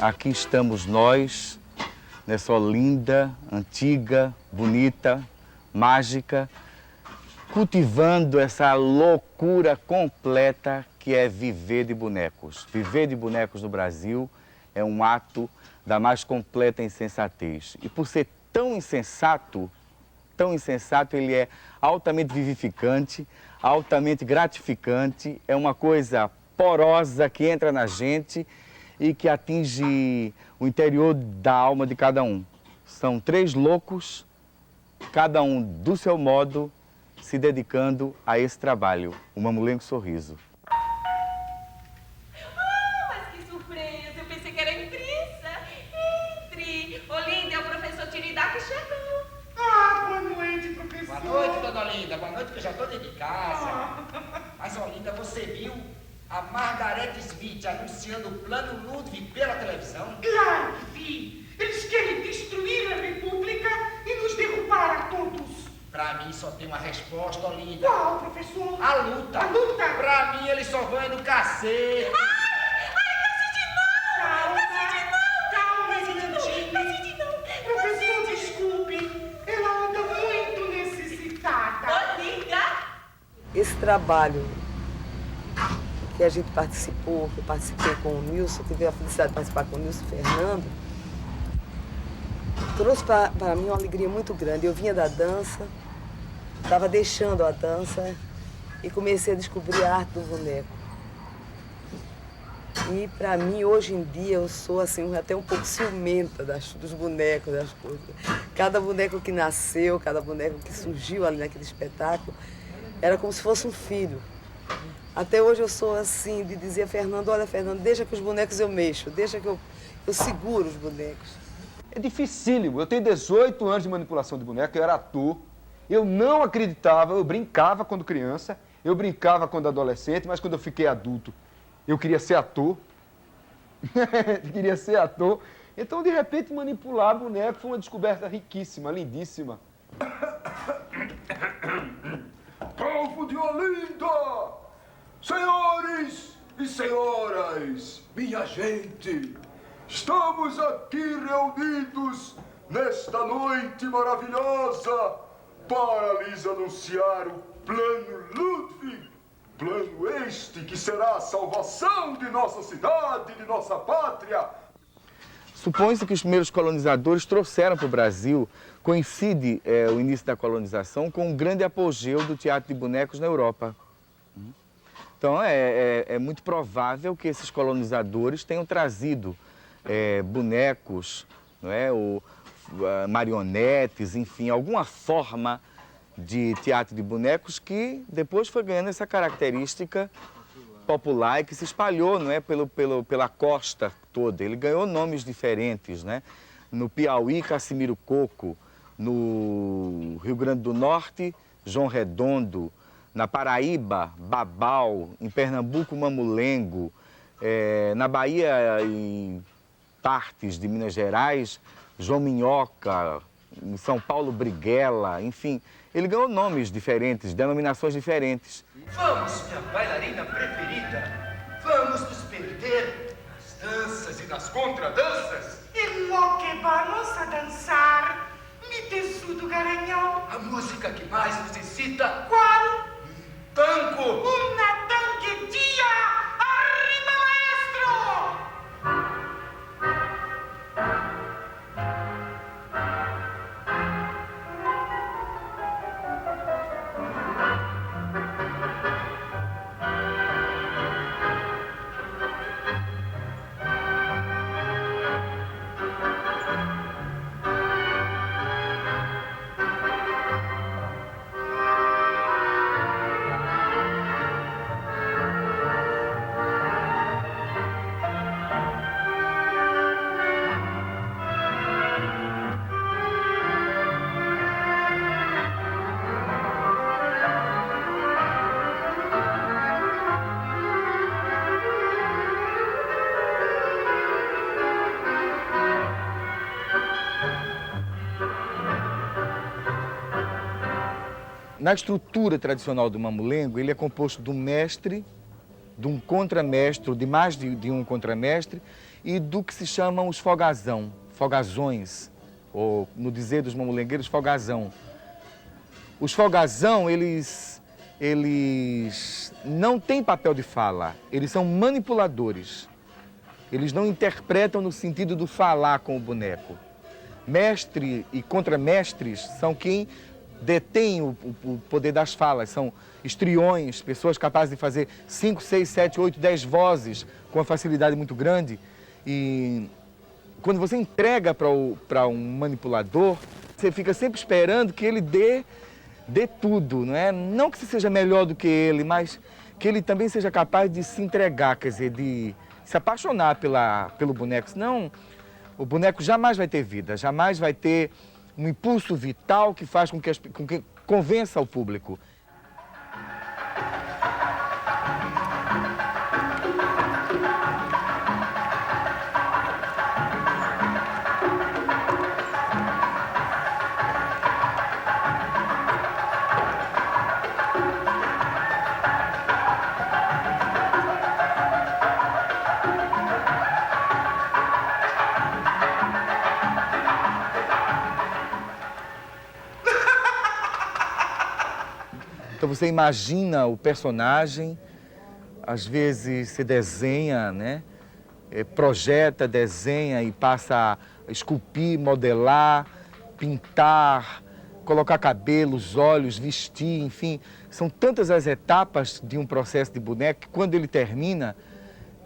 aqui estamos nós, nessa Olinda, antiga, bonita, mágica, cultivando essa loucura completa que é viver de bonecos. Viver de bonecos no Brasil é um ato da mais completa insensatez. E por ser tão insensato, ele é altamente vivificante, altamente gratificante, é uma coisa porosa que entra na gente e que atinge o interior da alma de cada um. São 3 loucos, cada um do seu modo, se dedicando a esse trabalho, o Mamulengo Sorriso. Mas que surpresa! Eu pensei que era a imprensa. Entre! Olinda, é o professor Tiridá que chegou. Boa noite, professor. Boa noite, dona Olinda. Boa noite, que eu já estou dentro de casa. Mas, Olinda, você viu a Margaret Smith anunciando o plano Ludwig pela televisão? Claro que vi. Eles querem destruir a República e nos derrubar a todos. Pra mim só tem uma resposta, Olinda. Qual, professor? A luta. A luta? Pra mim eles só vão no cacete. Calma, Fernandinho. Professor, desculpe. Ela anda muito necessitada. Olinda! Esse trabalho que a gente participou, que eu participei com o Nilson, tive a felicidade de participar com o Nilson Fernando, trouxe para mim uma alegria muito grande. Eu vinha da dança, estava deixando a dança e comecei a descobrir a arte do boneco. E para mim, hoje em dia, eu sou assim, até um pouco ciumenta dos bonecos, das coisas. Cada boneco que nasceu, cada boneco que surgiu ali naquele espetáculo, era como se fosse um filho. Até hoje eu sou assim, de dizer a Fernando, olha, Fernando, deixa que os bonecos eu mexo, deixa que eu seguro os bonecos. É dificílimo. Eu tenho 18 anos de manipulação de boneco, eu era ator. Eu não acreditava, eu brincava quando criança, eu brincava quando adolescente, mas quando eu fiquei adulto, eu queria ser ator. Queria ser ator. Então, de repente, manipular boneco foi uma descoberta riquíssima, lindíssima. Povo de Olinda! Senhores e senhoras, minha gente, estamos aqui reunidos nesta noite maravilhosa para lhes anunciar o Plano Ludwig. Plano este que será a salvação de nossa cidade, de nossa pátria. Supõe-se que os primeiros colonizadores trouxeram para o Brasil, coincide o início da colonização com um grande apogeu do teatro de bonecos na Europa. Então é muito provável que esses colonizadores tenham trazido bonecos, não é? Marionetes, enfim, alguma forma de teatro de bonecos que depois foi ganhando essa característica popular e que se espalhou, não é? pela costa toda. Ele ganhou nomes diferentes, né? No Piauí, Cassimiro Coco, no Rio Grande do Norte, João Redondo, na Paraíba, Babau, em Pernambuco, Mamulengo, na Bahia e partes de Minas Gerais, João Minhoca, em São Paulo, Briguela, enfim. Ele ganhou nomes diferentes, denominações diferentes. Vamos, minha bailarina preferida. Vamos nos perder nas danças e nas contradanças. E lo que vamos a dançar, mi tesudo garanhão. A música que mais nos excita. Qual? Tango! Una tanquetia! Arriba, maestro! Na estrutura tradicional do mamulengo, ele é composto de um mestre, de um contramestre, de mais de um contramestre, e do que se chamam os folgazões, ou no dizer dos mamulengueiros, folgazão. Os folgazão, eles não têm papel de fala, eles são manipuladores. Eles não interpretam no sentido do falar com o boneco. Mestre e contramestres são quem detém o poder das falas, são histriões, pessoas capazes de fazer 5, 6, 7, 8, 10 vozes com uma facilidade muito grande. E quando você entrega para um manipulador, você fica sempre esperando que ele dê tudo, não é? Não que você seja melhor do que ele, mas que ele também seja capaz de se entregar, quer dizer, de se apaixonar pelo boneco, senão o boneco jamais vai ter vida, jamais vai ter um impulso vital que faz com que convença o público. Então você imagina o personagem, às vezes se desenha, né? Projeta, desenha e passa a esculpir, modelar, pintar, colocar cabelos, olhos, vestir, enfim. São tantas as etapas de um processo de boneco que quando ele termina,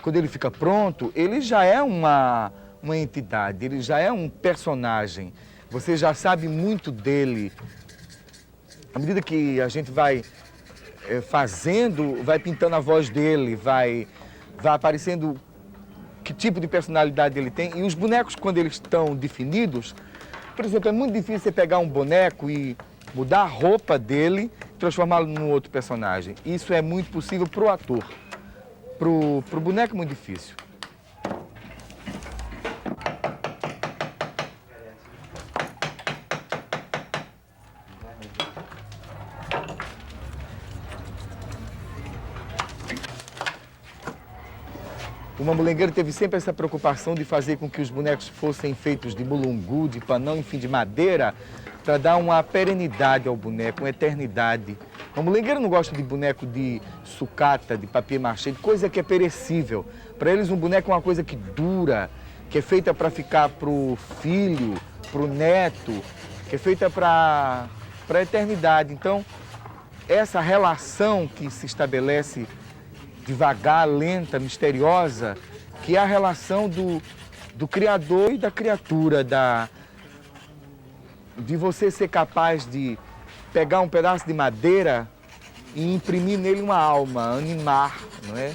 quando ele fica pronto, ele já é uma entidade, ele já é um personagem. Você já sabe muito dele. À medida que a gente vai fazendo, vai pintando a voz dele, vai aparecendo que tipo de personalidade ele tem. E os bonecos, quando eles estão definidos, por exemplo, é muito difícil você pegar um boneco e mudar a roupa dele e transformá-lo num outro personagem. Isso é muito possível para o ator. Pro boneco é muito difícil. O mamulengueiro teve sempre essa preocupação de fazer com que os bonecos fossem feitos de mulungu, de panão, enfim, de madeira, para dar uma perenidade ao boneco, uma eternidade. O mamulengueiro não gosta de boneco de sucata, de papier-mâché, de coisa que é perecível. Para eles, um boneco é uma coisa que dura, que é feita para ficar pro filho, pro neto, que é feita para a eternidade. Então, essa relação que se estabelece devagar, lenta, misteriosa, que é a relação do criador e da criatura, de você ser capaz de pegar um pedaço de madeira e imprimir nele uma alma, animar, não é?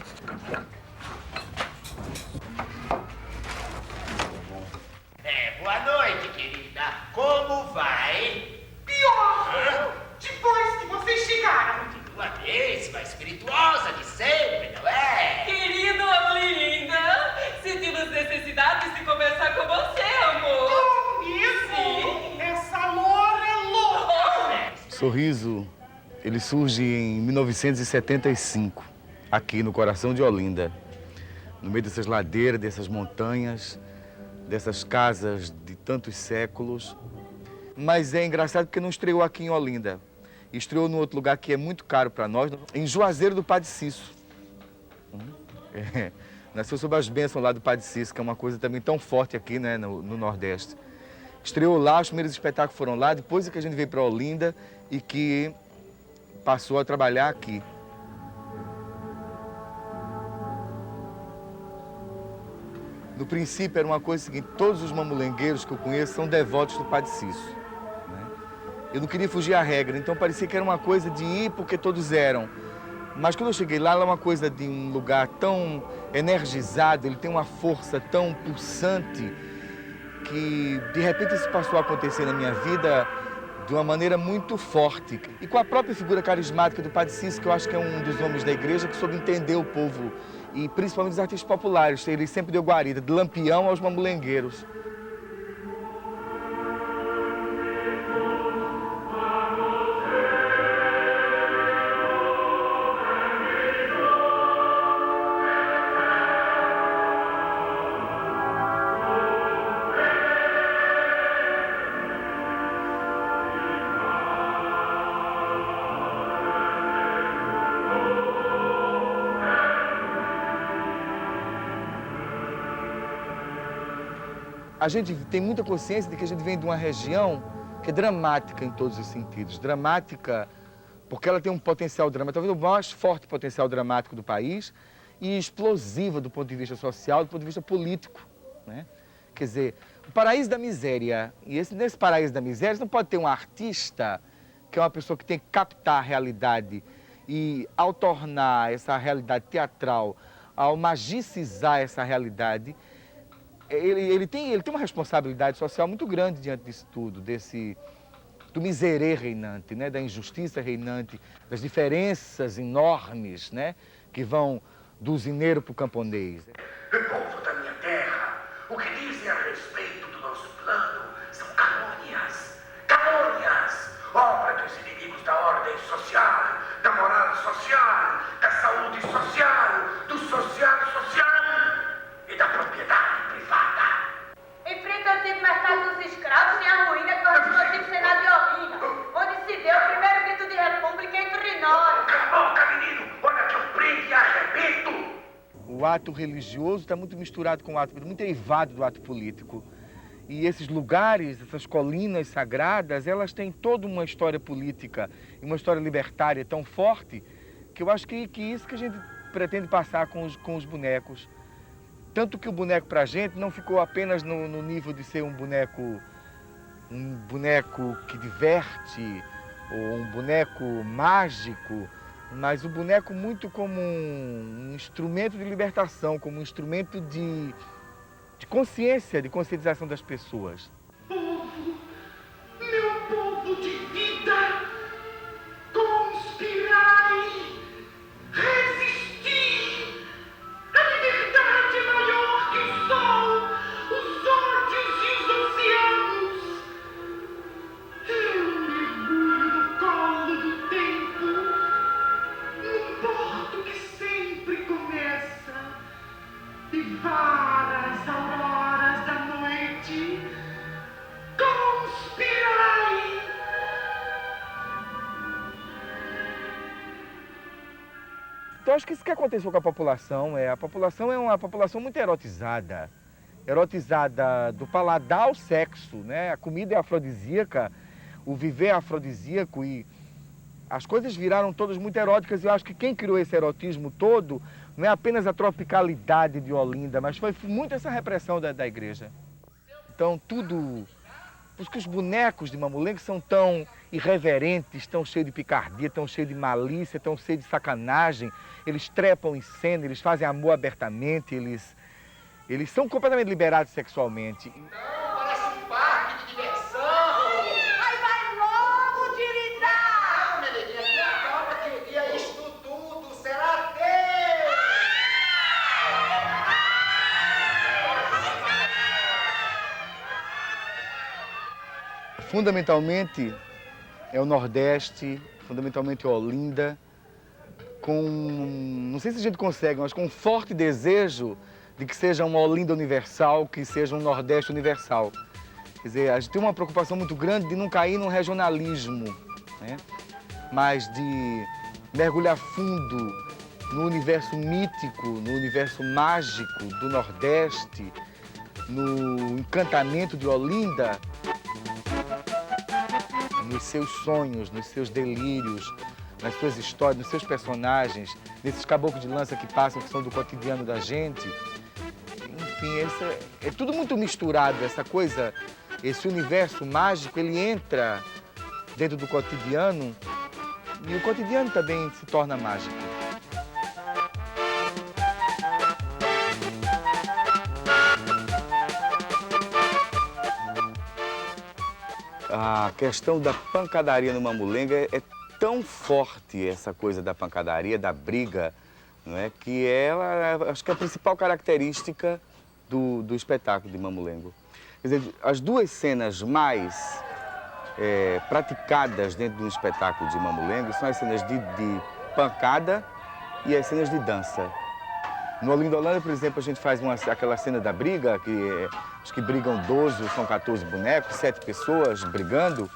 Boa noite, querida. Como vai? Pior! Depois que vocês chegaram. Uma mesma, espirituosa de sempre, não é? Querido Olinda, sentimos necessidade de conversar com você, amor. Mesmo? Sim. Essa loura é louca! Sorriso, ele surge em 1975, aqui no coração de Olinda, no meio dessas ladeiras, dessas montanhas, dessas casas de tantos séculos. Mas é engraçado porque não estreou aqui em Olinda. Estreou num outro lugar que é muito caro para nós, em Juazeiro do Padre Cício. Nasceu sob as bênçãos lá do Padre Cício, que é uma coisa também tão forte aqui, né, no Nordeste. Estreou lá, os primeiros espetáculos foram lá, depois é que a gente veio para Olinda e que passou a trabalhar aqui. No princípio era uma coisa seguinte, todos os mamulengueiros que eu conheço são devotos do Padre Cício. Eu não queria fugir à regra, então parecia que era uma coisa de ir porque todos eram. Mas quando eu cheguei lá, ela é uma coisa de um lugar tão energizado, ele tem uma força tão pulsante, que de repente isso passou a acontecer na minha vida de uma maneira muito forte. E com a própria figura carismática do Padre Cício, que eu acho que é um dos homens da igreja que soube entender o povo, e principalmente os artistas populares. Ele sempre deu guarida, de Lampião aos mamulengueiros. a gente tem muita consciência de que a gente vem de uma região que é dramática em todos os sentidos. Dramática porque ela tem um potencial dramático, talvez o mais forte potencial dramático do país, e explosiva do ponto de vista social, do ponto de vista político, né? Quer dizer, o paraíso da miséria, e nesse paraíso da miséria, você não pode ter um artista que é uma pessoa que tem que captar a realidade e, ao tornar essa realidade teatral, ao magicizar essa realidade, ele tem uma responsabilidade social muito grande diante disso tudo, do miserê reinante, né? Da injustiça reinante, das diferenças enormes, né? Que vão do usineiro para o camponês. Povo da minha terra, o que dizem a respeito do nosso plano são calúnias. Calúnias! Obra dos inimigos da ordem social, da moral social, da saúde social, do social e da propriedade privada. Em frente ao antigo mercado dos escravos tem a ruína que corresponde ao antigo Senado de Olinda, onde se deu o primeiro grito de república entre nós. Cala a boca, menino! Olha que eu prendo e arrebento! O ato religioso está muito misturado com o ato, muito derivado do ato político. E esses lugares, essas colinas sagradas, elas têm toda uma história política e uma história libertária tão forte que eu acho que isso que a gente pretende passar com os bonecos. Tanto que o boneco para a gente não ficou apenas no nível de ser um boneco que diverte, ou um boneco mágico, mas o boneco muito como um instrumento de libertação, como um instrumento de consciência, de conscientização das pessoas. Povo, meu povo de vida, conspirai, resisti. A liberdade é maior que o sol, os ódios e os oceanos. Eu mergulho no colo do tempo, num porto que sempre começa, e várias auroras da noite, conspirai. Então, acho que isso que aconteceu com a população é uma população muito erotizada do paladar ao sexo, né? A comida é afrodisíaca, o viver é afrodisíaco e as coisas viraram todas muito eróticas e eu acho que quem criou esse erotismo todo não é apenas a tropicalidade de Olinda, mas foi muito essa repressão da igreja. Então, tudo... Por isso que os bonecos de Mamulengo são tão irreverentes, tão cheios de picardia, tão cheios de malícia, tão cheios de sacanagem. Eles trepam em cena, eles fazem amor abertamente, eles são completamente liberados sexualmente. Não, parece um parque de diversão. Ai, vai logo, Tiridá! Não, menininha, tenha calma que um dia isto tudo será teu. Fundamentalmente é o Nordeste, fundamentalmente é Olinda, não sei se a gente consegue, mas com um forte desejo de que seja uma Olinda universal, que seja um Nordeste universal. Quer dizer, a gente tem uma preocupação muito grande de não cair num regionalismo, né? Mas de mergulhar fundo no universo mítico, no universo mágico do Nordeste, no encantamento de Olinda, nos seus sonhos, nos seus delírios, nas suas histórias, nos seus personagens, nesses caboclos de lança que passam, que são do cotidiano da gente. Enfim, é tudo muito misturado, essa coisa, esse universo mágico, ele entra dentro do cotidiano e o cotidiano também se torna mágico. A questão da pancadaria no Mamulengo é tão forte, essa coisa da pancadaria, da briga, não é? Que ela, acho que é a principal característica do espetáculo de Mamulengo. Quer dizer, as duas cenas mais praticadas dentro do espetáculo de Mamulengo são as cenas de pancada e as cenas de dança. No Olinda Holanda, por exemplo, a gente faz aquela cena da briga, acho que brigam 12 ou são 14 bonecos, 7 pessoas brigando.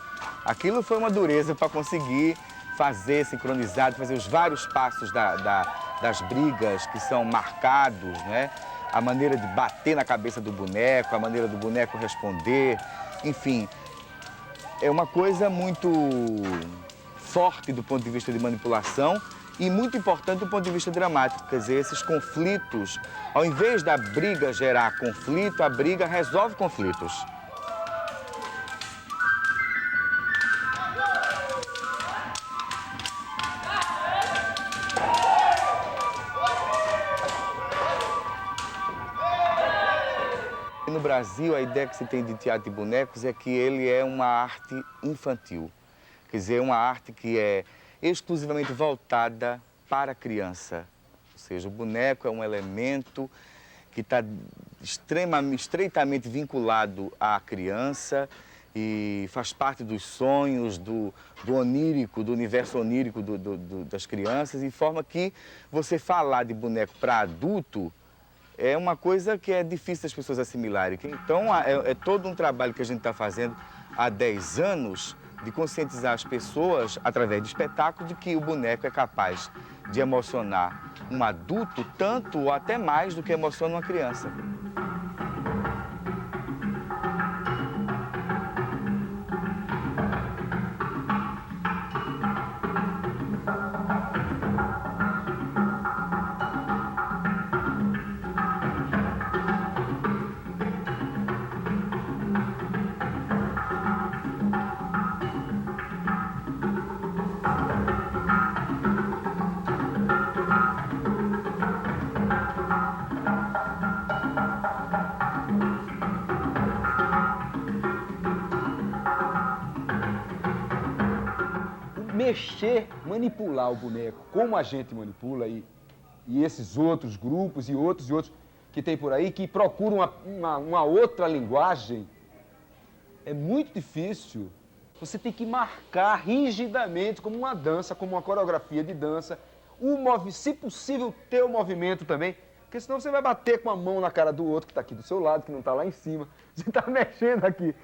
Aquilo foi uma dureza para conseguir fazer sincronizado, fazer os vários passos das brigas que são marcados, né? a maneira de bater na cabeça do boneco, a maneira do boneco responder, enfim. É uma coisa muito forte do ponto de vista de manipulação e muito importante do ponto de vista dramático. Quer dizer, esses conflitos, ao invés da briga gerar conflito, a briga resolve conflitos. No Brasil, a ideia que se tem de teatro de bonecos é que ele é uma arte infantil. Quer dizer, uma arte que é exclusivamente voltada para a criança. Ou seja, o boneco é um elemento que está estreitamente vinculado à criança e faz parte dos sonhos, do onírico, do universo onírico das crianças, de forma que você falar de boneco para adulto é uma coisa que é difícil das pessoas assimilarem. Então, é todo um trabalho que a gente está fazendo há 10 anos de conscientizar as pessoas, através de espetáculo, de que o boneco é capaz de emocionar um adulto tanto ou até mais do que emociona uma criança. Mexer, manipular o boneco, como a gente manipula e esses outros grupos e outros que tem por aí, que procuram uma outra linguagem, é muito difícil. Você tem que marcar rigidamente, como uma dança, como uma coreografia de dança, se possível, ter o movimento também, porque senão você vai bater com a mão na cara do outro que está aqui do seu lado, que não está lá em cima. Você está mexendo aqui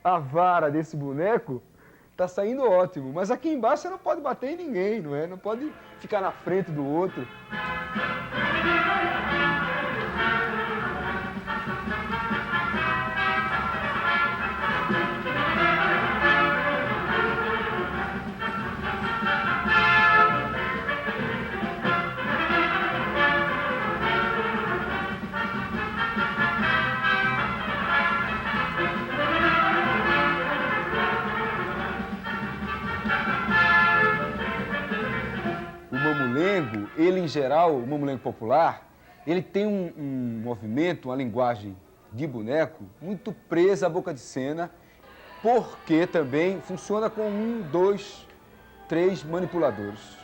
a vara desse boneco, tá saindo ótimo, mas aqui embaixo você não pode bater em ninguém, não é? Não pode ficar na frente do outro. Mamulengo, ele em geral, o mamulengo popular, ele tem um movimento, uma linguagem de boneco muito presa à boca de cena, porque também funciona com 1, 2, 3 manipuladores.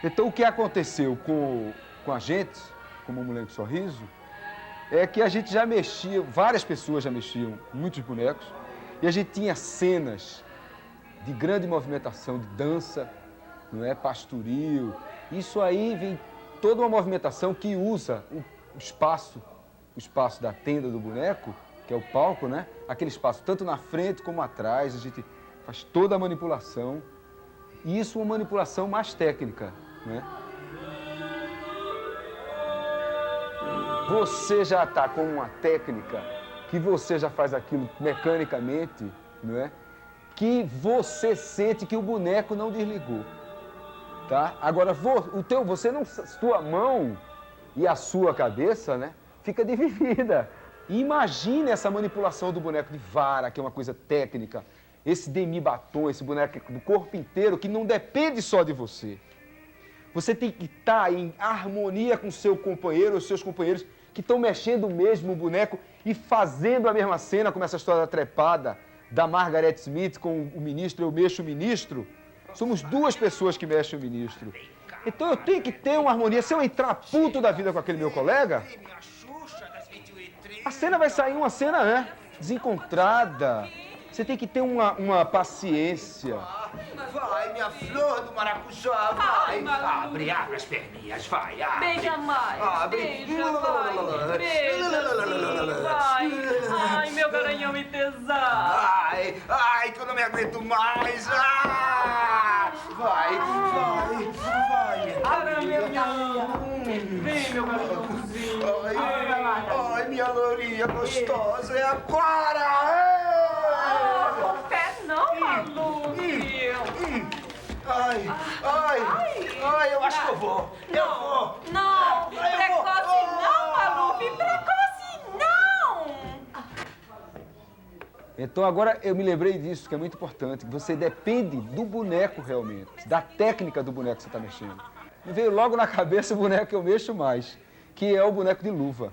Então o que aconteceu com a gente, com o Mamulengo Sorriso, é que a gente já mexia, várias pessoas já mexiam muitos bonecos, e a gente tinha cenas de grande movimentação, de dança, não é? Pastoril. Isso aí vem toda uma movimentação que usa o espaço da tenda do boneco, que é o palco, né? Aquele espaço tanto na frente como atrás, a gente faz toda a manipulação. E isso é uma manipulação mais técnica, né? Você já está com uma técnica que você já faz aquilo mecanicamente, não é? Que você sente que o boneco não desligou. Tá? Agora, sua mão e a sua cabeça, né, fica dividida. Imagine essa manipulação do boneco de vara, que é uma coisa técnica, esse demi-batom, esse boneco do corpo inteiro, que não depende só de você. Você tem que estar em harmonia com seu companheiro, os seus companheiros que estão mexendo o mesmo boneco e fazendo a mesma cena, como essa história da trepada da Margaret Smith com o ministro, eu mexo o ministro. Somos 2 pessoas que mexem o ministro. Então eu tenho que ter uma harmonia. Se eu entrar puto da vida com aquele meu colega, a cena vai sair uma cena, desencontrada. Você tem que ter uma paciência. Vai, minha flor do maracujá, vai. Abre as perninhas, vai. Abre. Beija mais. Abre. Beija, vai. Beija, vai. Ai, meu garanhão e tesão. Ai, que eu não me aguento mais. Vai. Caramba, meu. Vem, meu garanhãozinho. dia gostoso é agora! Com pé não, Maluf. Ai, eu acho que eu vou. Eu vou. Não, Ai, eu precoce vou. não, Maluf. Precoce não. Então agora eu me lembrei disso, que é muito importante. Você depende do boneco realmente, da técnica do boneco que você está mexendo. Me veio logo na cabeça o boneco que eu mexo mais, que é o boneco de luva.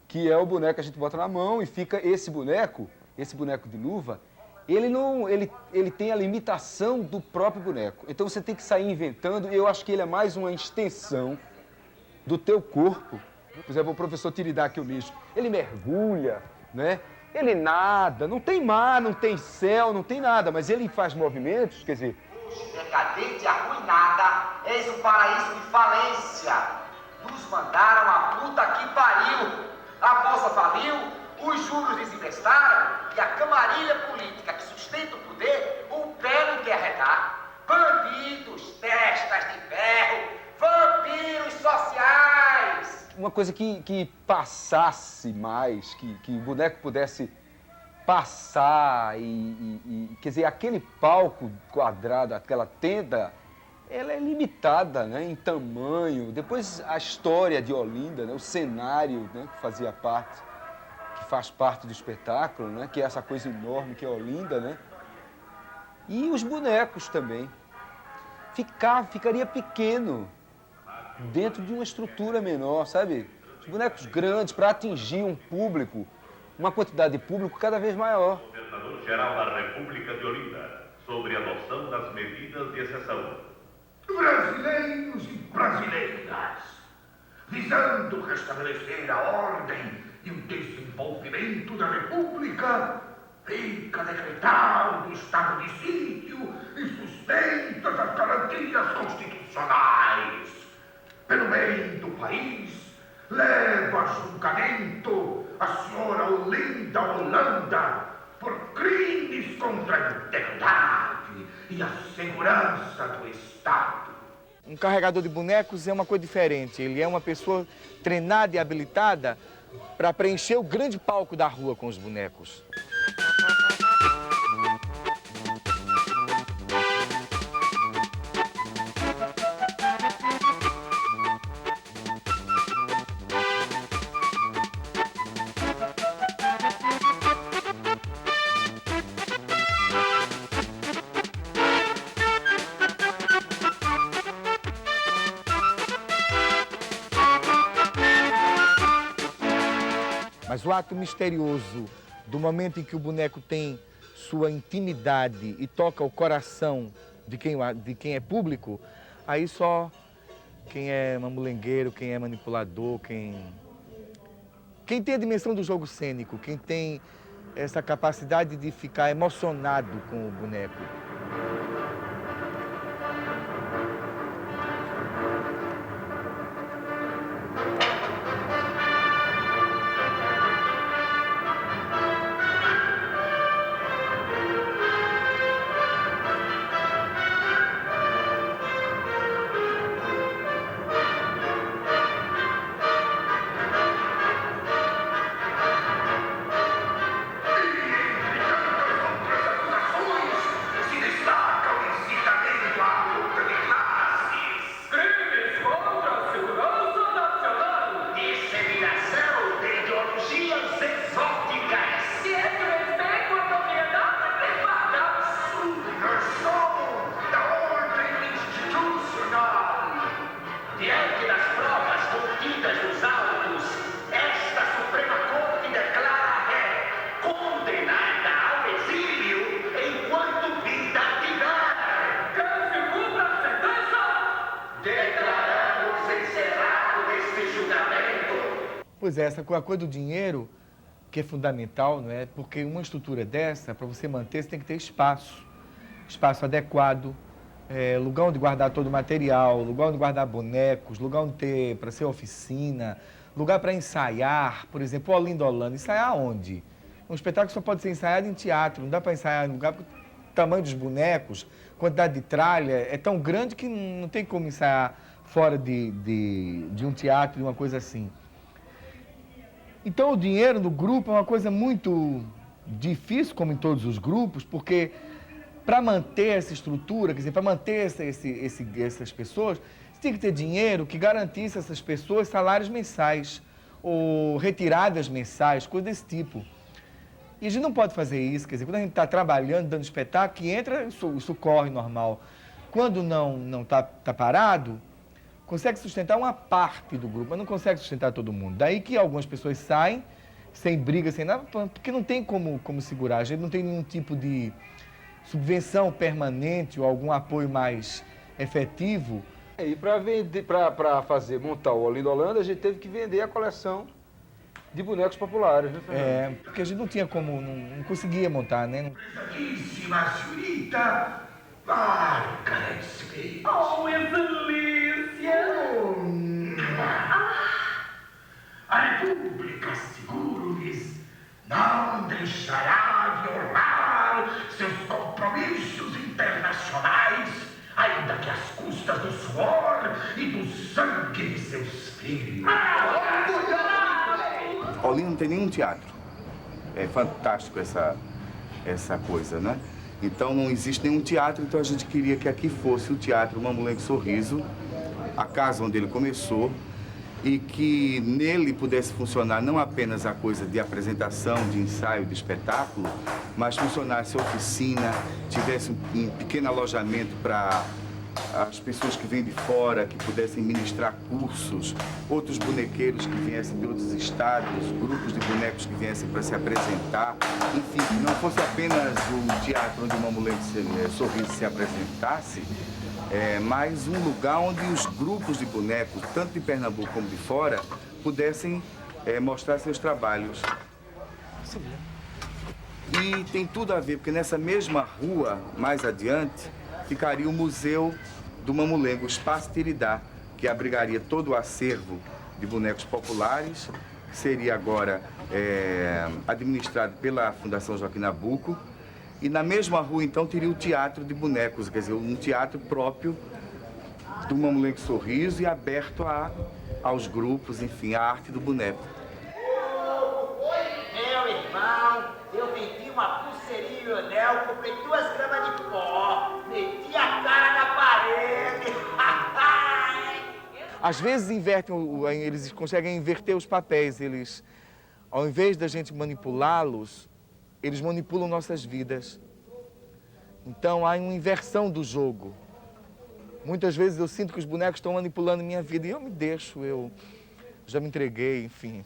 Que é o boneco que a gente bota na mão e fica esse boneco de luva, ele tem a limitação do próprio boneco. Então você tem que sair inventando, e eu acho que ele é mais uma extensão do teu corpo. Por exemplo, o professor Tiridá que eu mexo, ele mergulha, né? Ele nada, não tem mar, não tem céu, não tem nada, mas ele faz movimentos, quer dizer... Decadente e arruinada, eis um paraíso de falência. Nos mandaram a puta que pariu. A bolsa faliu, os juros desinvestaram e a camarilha política que sustenta o poder, o pé não quer arredar. Bandidos, testas de ferro, vampiros sociais. Uma coisa que passasse mais, que o boneco pudesse passar quer dizer, aquele palco quadrado, aquela tenda, ela é limitada, né, em tamanho. Depois a história de Olinda, né, o cenário, né, que faz parte do espetáculo, né, que é essa coisa enorme que é Olinda, né, e os bonecos também. Ficaria pequeno dentro de uma estrutura menor, sabe? Os bonecos grandes para atingir um público, uma quantidade de público cada vez maior. Governador-Geral da República de Olinda, sobre a adoção das medidas de exceção. Brasileiros e brasileiras, visando restabelecer a ordem e o desenvolvimento da República, fica decretado o estado de sítio e suspeitas as garantias constitucionais. Pelo bem do país, levo a julgamento a senhora Olinda Holanda por crimes contra a integridade e a segurança do Estado. Um carregador de bonecos é uma coisa diferente. Ele é uma pessoa treinada e habilitada para preencher o grande palco da rua com os bonecos. Mas o ato misterioso do momento em que o boneco tem sua intimidade e toca o coração de quem é público, aí só quem é mamulengueiro, quem é manipulador, quem tem a dimensão do jogo cênico, quem tem essa capacidade de ficar emocionado com o boneco. Pois é, essa coisa do dinheiro, que é fundamental, não é? Porque uma estrutura dessa, para você manter, você tem que ter espaço. Espaço adequado, lugar onde guardar todo o material, lugar onde guardar bonecos, lugar onde ter para ser oficina, lugar para ensaiar. Por exemplo, Olinda Holanda, ensaiar onde? Um espetáculo só pode ser ensaiado em teatro, não dá para ensaiar em lugar porque o tamanho dos bonecos, quantidade de tralha é tão grande que não tem como ensaiar fora de um teatro, de uma coisa assim. Então o dinheiro no grupo é uma coisa muito difícil, como em todos os grupos, porque para manter essa estrutura, quer dizer, para manter essas pessoas, você tinha que ter dinheiro que garantisse a essas pessoas salários mensais ou retiradas mensais, coisa desse tipo. E a gente não pode fazer isso, quer dizer, quando a gente está trabalhando, dando espetáculo, que entra, isso corre normal. Quando não está parado, consegue sustentar uma parte do grupo, mas não consegue sustentar todo mundo. Daí que algumas pessoas saem, sem briga, sem nada, porque não tem como segurar. A gente não tem nenhum tipo de subvenção permanente ou algum apoio mais efetivo. E para montar o Olinda Holanda, a gente teve que vender a coleção de bonecos populares, né, Fernando? Porque a gente não tinha como, não conseguia montar, né? Prezadíssima senhorita, Marca respeito. Oh, excelência! A República, seguro-lhes, não deixará violar seus compromissos internacionais, ainda que às custas do suor e do sangue de seus filhos. Olinda não tem nenhum teatro. É fantástico essa coisa, né? Então não existe nenhum teatro, então a gente queria que aqui fosse o Teatro Mamulengo Sorriso, a casa onde ele começou, e que nele pudesse funcionar não apenas a coisa de apresentação, de ensaio, de espetáculo, mas funcionasse oficina, tivesse um pequeno alojamento para as pessoas que vêm de fora, que pudessem ministrar cursos, outros bonequeiros que viessem de outros estados, grupos de bonecos que viessem para se apresentar. Enfim, que não fosse apenas o teatro onde o Mamulengo Sorriso se apresentasse, mas um lugar onde os grupos de bonecos, tanto de Pernambuco como de fora, pudessem mostrar seus trabalhos. E tem tudo a ver, porque nessa mesma rua, mais adiante, ficaria o Museu do Mamulengo, o Espaço Tiridá, que abrigaria todo o acervo de bonecos populares, que seria agora administrado pela Fundação Joaquim Nabuco. E na mesma rua, então, teria o Teatro de Bonecos, quer dizer, um teatro próprio do Mamulengo Sorriso e aberto aos grupos, enfim, à arte do boneco. Meu irmão, eu vendi uma pulseirinha e um anel, comprei 2 gramas de pó, meti a cara na parede. Às vezes eles conseguem inverter os papéis, eles, ao invés da gente manipulá-los, eles manipulam nossas vidas. Então há uma inversão do jogo. Muitas vezes eu sinto que os bonecos estão manipulando minha vida e eu me deixo, eu já me entreguei, enfim.